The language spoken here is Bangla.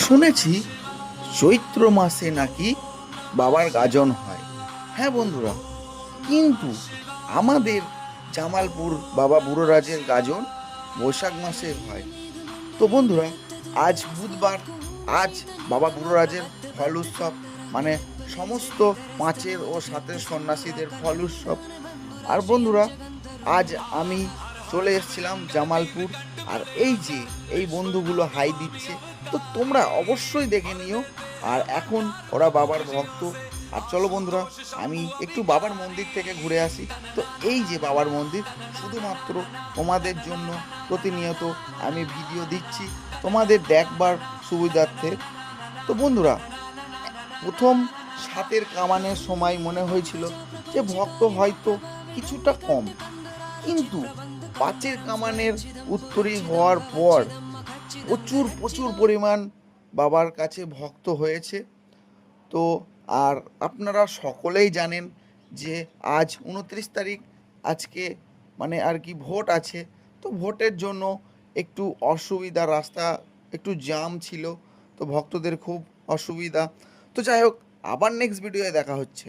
শুনেছি চৈত্র মাসে নাকি বাবার গাজন হয়। হ্যাঁ বন্ধুরা, কিন্তু আমাদের জামালপুর বাবা বুড়োরাজের গাজন বৈশাখ মাসে হয়। তো বন্ধুরা, আজ বুধবার, আজ বাবা বুড়োরাজের ফল উৎসব, মানে সমস্ত পাঁচের ও সাতের সন্ন্যাসীদের ফল উৎসব। আর বন্ধুরা, আজ আমি চলে এসেছিলাম জামালপুর। আর এই যে এই বন্ধুগুলো হাই দিচ্ছে, তো তোমরা অবশ্যই দেখে নিও। আর এখন ওরা বাবার ভক্ত। আর চলো বন্ধুরা, আমি একটু বাবার মন্দির থেকে ঘুরে আসি। তো এই যে বাবার মন্দির, শুধুমাত্র তোমাদের জন্য প্রতিনিয়ত আমি ভিডিও দিচ্ছি, তোমাদের দেখবার সুবিধার্থে। তো বন্ধুরা, প্রথম সাতের কামানের সময় মনে হয়েছিল যে ভক্ত হয়তো কিছুটা কম, কিন্তু পাঁচের কামানের উত্তরী হওয়ার পর প্রচুর প্রচুর পরিমাণ বাবার কাছে ভক্ত হয়েছে। তো আর আপনারা সকলেই জানেন যে আজ 29 তারিখ, আজকে মানে আর কি ভোট আছে। তো ভোটের জন্য একটু অসুবিধা, রাস্তা একটু জাম ছিল, তো ভক্তদের খুব অসুবিধা। তো যাই হোক, আবার নেক্সট ভিডিওয়ে দেখা হচ্ছে।